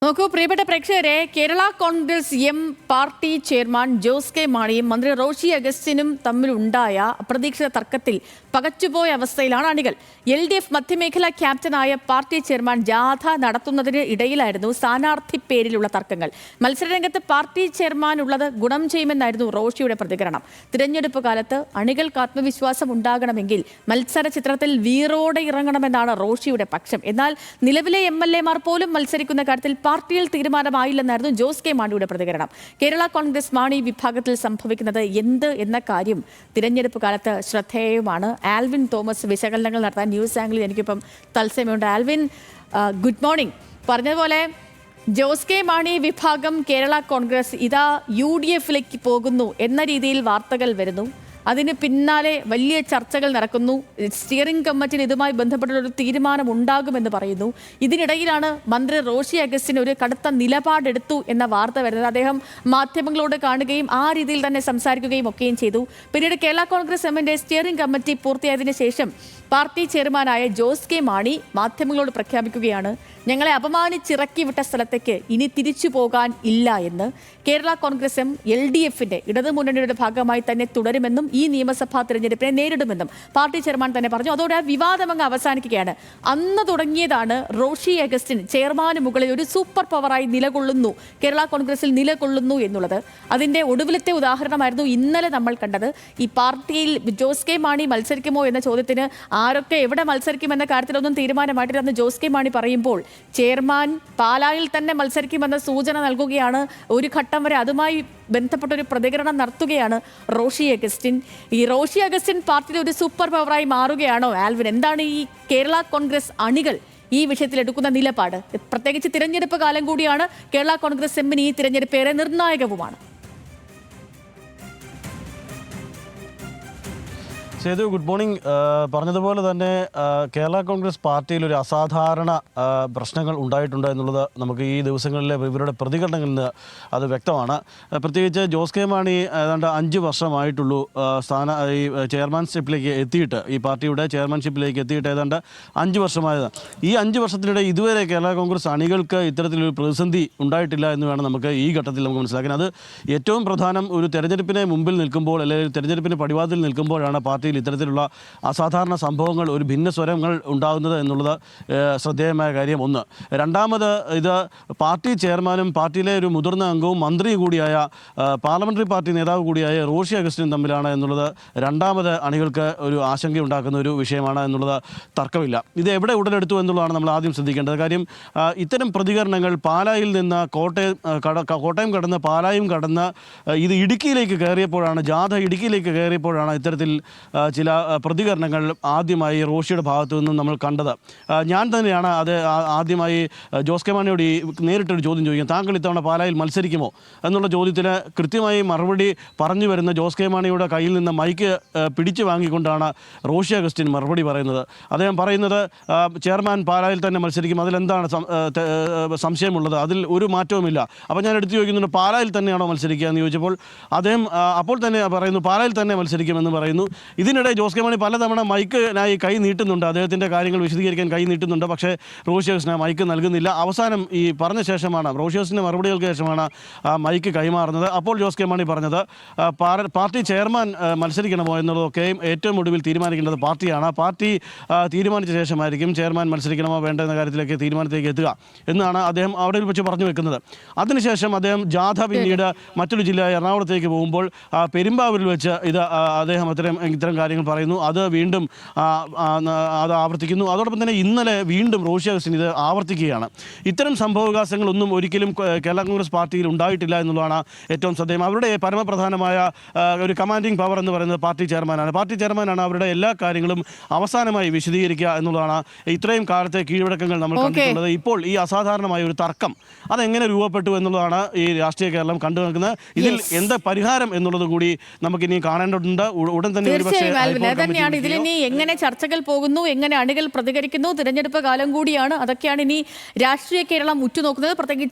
നോക്കൂ പ്രിയപ്പെട്ട പ്രേക്ഷകരെ, Kerala Congress M party chairman Jose K മാണിയും മന്ത്രി റോഷി അഗസ്റ്റിനും തമ്മിലുണ്ടായ അപ്രതീക്ഷിത തർക്കത്തിൽ പകച്ചുപോയ അവസ്ഥയിലാണ് അണികൾ. LDF മധ്യമേഖലാ ക്യാപ്റ്റനായ പാർട്ടി ചെയർമാൻ ജാഥ നടത്തുന്നതിന് ഇടയിലായിരുന്നു സ്ഥാനാർത്ഥി പേരിലുള്ള തർക്കങ്ങൾ. മത്സരരംഗത്ത് പാർട്ടി ചെയർമാൻ ഉള്ളത് ഗുണം ചെയ്യുമെന്നായിരുന്നു റോഷിയുടെ പ്രതികരണം. തിരഞ്ഞെടുപ്പ് കാലത്ത് അണികൾക്ക് ആത്മവിശ്വാസം ഉണ്ടാകണമെങ്കിൽ മത്സര ചിത്രത്തിൽ വീറോടെ ഇറങ്ങണമെന്നാണ് റോഷിയുടെ പക്ഷം. എന്നാൽ നിലവിലെ MLA മാർ പോലും മത്സരിക്കുന്ന കാര്യത്തിൽ പാർട്ടിയിൽ തീരുമാനമായില്ലെന്നായിരുന്നു ജോസ് കെ മാണിയുടെ പ്രതികരണം. കേരള കോൺഗ്രസ് മാണി വിഭാഗത്തിൽ സംഭവിക്കുന്നത് എന്ത് എന്ന കാര്യം തിരഞ്ഞെടുപ്പ് കാലത്ത് ശ്രദ്ധേയമാണ്. ആൽവിൻ തോമസ് വിശകലനങ്ങൾ നടത്താൻ ന്യൂസ് ആംഗിളിൽ എനിക്കിപ്പം തത്സമയമുണ്ട്. Alvin, good morning. പറഞ്ഞതുപോലെ ജോസ് കെ മാണി വിഭാഗം കേരള കോൺഗ്രസ് ഇതാ UDF-ലേക്ക് പോകുന്നു എന്ന രീതിയിൽ വാർത്തകൾ വരുന്നു. അതിന് പിന്നാലെ വലിയ ചർച്ചകൾ നടക്കുന്നു. സ്റ്റിയറിംഗ് കമ്മിറ്റിയിൽ ഇതുമായി ബന്ധപ്പെട്ടൊരു തീരുമാനം ഉണ്ടാകുമെന്ന് പറയുന്നു. ഇതിനിടയിലാണ് മന്ത്രി റോഷി അഗസ്റ്റിൻ ഒരു കടുത്ത നിലപാടെടുത്തു എന്ന വാർത്ത വരുന്നത്. അദ്ദേഹം മാധ്യമങ്ങളോട് കാണുകയും ആ രീതിയിൽ തന്നെ സംസാരിക്കുകയും ഒക്കെയും ചെയ്തു. പിന്നീട് കേരള കോൺഗ്രസ് എമ്മിന്റെ സ്റ്റിയറിംഗ് കമ്മിറ്റി പൂർത്തിയായതിനു ശേഷം പാർട്ടി ചെയർമാനായ ജോസ് കെ മാണി മാധ്യമങ്ങളോട് പ്രഖ്യാപിക്കുകയാണ്, ഞങ്ങളെ അപമാനിച്ചിറക്കി വിട്ട സ്ഥലത്തേക്ക് ഇനി തിരിച്ചു പോകാൻ ഇല്ല എന്ന്. കേരള കോൺഗ്രസ് എം LDF-ന്റെ ഇടതുമുന്നണിയുടെ ഭാഗമായി തന്നെ തുടരുമെന്നും ഈ നിയമസഭാ തിരഞ്ഞെടുപ്പിനെ നേരിടുമെന്നും പാർട്ടി ചെയർമാൻ തന്നെ പറഞ്ഞു. അതോടെ ആ വിവാദം അങ്ങ് അവസാനിക്കുകയാണ്. അന്ന് തുടങ്ങിയതാണ് റോഷി അഗസ്റ്റിൻ ചെയർമാന് മുകളിൽ ഒരു സൂപ്പർ പവറായി നിലകൊള്ളുന്നു, കേരള കോൺഗ്രസിൽ നിലകൊള്ളുന്നു എന്നുള്ളത്. അതിന്റെ ഒടുവിലത്തെ ഉദാഹരണമായിരുന്നു ഇന്നലെ നമ്മൾ കണ്ടത്. ഈ പാർട്ടിയിൽ ജോസ് കെ മാണി മത്സരിക്കുമോ എന്ന ചോദ്യത്തിന് ആരൊക്കെ എവിടെ മത്സരിക്കുമെന്ന കാര്യത്തിലൊന്നും തീരുമാനമായിട്ടില്ല എന്ന് ജോസ് കെ മാണി പറയുമ്പോൾ ചെയർമാൻ പാലായിൽ തന്നെ മത്സരിക്കുമെന്ന സൂചന നൽകുകയാണ്. ഒരു ഘട്ടം വരെ അതുമായി ബന്ധപ്പെട്ടൊരു പ്രതികരണം നടത്തുകയാണ് റോഷി അഗസ്റ്റിൻ. ഈ റോഷി അഗസ്റ്റിൻ പാർട്ടിയിൽ ഒരു സൂപ്പർ പവറായി മാറുകയാണോ ആൽവിൻ? എന്താണ് ഈ കേരള കോൺഗ്രസ് അണികൾ ഈ വിഷയത്തിൽ എടുക്കുന്ന നിലപാട്? പ്രത്യേകിച്ച് തിരഞ്ഞെടുപ്പ് കാലം കൂടിയാണ്. കേരള കോൺഗ്രസ് എമ്മിന് ഈ തിരഞ്ഞെടുപ്പ് ഏറെ നിർണായകവുമാണ്. Sethu, good morning. പറഞ്ഞതുപോലെ തന്നെ കേരള കോൺഗ്രസ് പാർട്ടിയിൽ ഒരു അസാധാരണ പ്രശ്നങ്ങൾ ഉണ്ടായിട്ടുണ്ട് എന്നുള്ളത് നമുക്ക് ഈ ദിവസങ്ങളിലെ ഇവരുടെ പ്രതികരണങ്ങളിൽ നിന്ന് അത് വ്യക്തമാണ്. പ്രത്യേകിച്ച് ജോസ് കെ മാണി ഏതാണ്ട് 5 വർഷമായിട്ടുള്ളൂ ഈ ചെയർമാൻഷിപ്പിലേക്ക് എത്തിയിട്ട്, ഈ പാർട്ടിയുടെ ചെയർമാൻഷിപ്പിലേക്ക് എത്തിയിട്ട് ഏതാണ്ട് 5 വർഷമായത്. ഈ 5 വർഷത്തിനിടെ ഇതുവരെ കേരള കോൺഗ്രസ് അണികൾക്ക് ഇത്തരത്തിലൊരു പ്രതിസന്ധി ഉണ്ടായിട്ടില്ല എന്ന് വേണം നമുക്ക് ഈ ഘട്ടത്തിൽ നമുക്ക് മനസ്സിലാക്കാൻ. അത് ഏറ്റവും പ്രധാനം ഒരു തെരഞ്ഞെടുപ്പിനെ മുമ്പിൽ നിൽക്കുമ്പോൾ, അല്ലെങ്കിൽ തെരഞ്ഞെടുപ്പിന് പടിവാതിൽ നിൽക്കുമ്പോഴാണ് പാർട്ടിയിൽ ഇത്തരത്തിലുള്ള അസാധാരണ സംഭവങ്ങൾ, ഒരു ഭിന്നസ്വരങ്ങൾ ഉണ്ടാകുന്നത് എന്നുള്ളത് ശ്രദ്ധേയമായ കാര്യം. ഒന്ന്. രണ്ടാമത്, ഇത് പാർട്ടി ചെയർമാനും പാർട്ടിയിലെ ഒരു മുതിർന്ന അംഗവും മന്ത്രി കൂടിയായ പാർലമെൻ്ററി പാർട്ടി നേതാവ് കൂടിയായ റോഷി അഗസ്റ്റിനും തമ്മിലാണ് എന്നുള്ളത് രണ്ടാമത് അണികൾക്ക് ഒരു ആശങ്കയുണ്ടാക്കുന്ന ഒരു വിഷയമാണ് എന്നുള്ളത് തർക്കമില്ല. ഇത് എവിടെ ഉടലെടുത്തു എന്നുള്ളതാണ് നമ്മൾ ആദ്യം ശ്രദ്ധിക്കേണ്ടത്. കാര്യം ഇത്തരം പ്രതികരണങ്ങൾ പാലായിൽ നിന്ന് കോട്ടയം കടന്ന് പാലായും കടന്ന് ഇത് ഇടുക്കിയിലേക്ക് കയറിയപ്പോഴാണ്, ജാഥ ഇടുക്കിയിലേക്ക് കയറിയപ്പോഴാണ് ഇത്തരത്തിൽ ചില പ്രതികരണങ്ങൾ ആദ്യമായി റോഷിയുടെ ഭാഗത്തു നിന്നും നമ്മൾ കണ്ടത്. ഞാൻ തന്നെയാണ് അത് ആദ്യമായി ജോസ് കെ മാണിയോട് നേരിട്ടൊരു ചോദ്യം ചോദിക്കുന്നത്, താങ്കൾ ഇത്തവണ പാലായിൽ മത്സരിക്കുമോ എന്നുള്ള ചോദ്യത്തിന് കൃത്യമായി മറുപടി പറഞ്ഞു വരുന്ന ജോസ് കെ മാണിയുടെ കയ്യിൽ നിന്ന് മൈക്ക് പിടിച്ചു വാങ്ങിക്കൊണ്ടാണ് റോഷി അഗസ്റ്റിൻ മറുപടി പറയുന്നത്. അദ്ദേഹം പറയുന്നത്, ചെയർമാൻ പാലായിൽ തന്നെ മത്സരിക്കും, അതിലെന്താണ് സംശയമുള്ളത്, അതിൽ ഒരു മാറ്റവുമില്ല. അപ്പോൾ ഞാൻ എടുത്തു ചോദിക്കുന്നുണ്ട്, പാലായിൽ തന്നെയാണോ മത്സരിക്കുക എന്ന് ചോദിച്ചപ്പോൾ അദ്ദേഹം അപ്പോൾ തന്നെ പറയുന്നു, പാലായിൽ തന്നെ മത്സരിക്കുമെന്ന് പറയുന്നു. ഇതിനിടെ ജോസ് കെ മാണി പലതവണ മൈക്കിനായി കൈ നീട്ടുന്നുണ്ട്, അദ്ദേഹത്തിൻ്റെ കാര്യങ്ങൾ വിശദീകരിക്കാൻ കൈ നീട്ടുന്നുണ്ട്. പക്ഷേ റോഷി അഗസ്റ്റിന് മൈക്ക് നൽകുന്നില്ല. അവസാനം ഈ പറഞ്ഞ ശേഷമാണ്, റോഷി അഗസ്റ്റിൻ്റെ മറുപടികൾക്ക് ശേഷമാണ് മൈക്ക് കൈമാറുന്നത്. അപ്പോൾ ജോസ് കെ മാണി പറഞ്ഞത്, പാർട്ടി ചെയർമാൻ മത്സരിക്കണമോ എന്നുള്ളതൊക്കെയും ഏറ്റവും ഒടുവിൽ തീരുമാനിക്കേണ്ടത് പാർട്ടിയാണ്. പാർട്ടി തീരുമാനിച്ച ശേഷമായിരിക്കും ചെയർമാൻ മത്സരിക്കണമോ വേണ്ട എന്ന കാര്യത്തിലേക്ക് തീരുമാനത്തിലേക്ക് എത്തുക എന്നാണ് അദ്ദേഹം അവിടെ വെച്ച് പറഞ്ഞു വെക്കുന്നത്. അതിനുശേഷം അദ്ദേഹം ജാഥ പിന്നീട് മറ്റൊരു ജില്ലയായ എറണാകുളത്തേക്ക് പോകുമ്പോൾ പെരുമ്പാവൂരിൽ വെച്ച് അദ്ദേഹം ഇത്തരം കാര്യങ്ങൾ പറയുന്നു. അത് വീണ്ടും അത് ആവർത്തിക്കുന്നു. അതോടൊപ്പം തന്നെ ഇന്നലെ വീണ്ടും റോഷി അഗസ്റ്റിൻ ഇത് ആവർത്തിക്കുകയാണ്. ഇത്തരം സംഭവവികാസങ്ങളൊന്നും ഒരിക്കലും കേരള കോൺഗ്രസ് പാർട്ടിയിൽ ഉണ്ടായിട്ടില്ല എന്നുള്ളതാണ് ഏറ്റവും ശ്രദ്ധേയം. അവരുടെ പരമപ്രധാനമായ ഒരു കമാൻഡിംഗ് പവർ എന്ന് പറയുന്നത് പാർട്ടി ചെയർമാനാണ്. പാർട്ടി ചെയർമാനാണ് അവരുടെ എല്ലാ കാര്യങ്ങളും അവസാനമായി വിശദീകരിക്കുക എന്നുള്ളതാണ്. ഇത്രയും കാലത്തെ കീഴ്വഴക്കങ്ങൾ നമ്മൾ കണ്ടിട്ടുള്ളത്. ഇപ്പോൾ ഈ അസാധാരണമായ ഒരു തർക്കം അതെങ്ങനെ രൂപപ്പെട്ടു എന്നുള്ളതാണ് ഈ രാഷ്ട്രീയ കേരളം കണ്ടു നിൽക്കുന്നത്. ഇതിൽ എന്ത് പരിഹാരം എന്നുള്ളത് കൂടി നമുക്കിനി കാണേണ്ടതുണ്ട്. ഉടൻ തന്നെ തന്നെയാണ് ഇതിലിനി എങ്ങനെ ചർച്ചകൾ പോകുന്നു, എങ്ങനെ അണികൾ പ്രതികരിക്കുന്നു, തിരഞ്ഞെടുപ്പ് കാലം കൂടിയാണ്. അതൊക്കെയാണ് ഇനി രാഷ്ട്രീയ കേരളം ഉറ്റുനോക്കുന്നത്. പ്രത്യേകിച്ച്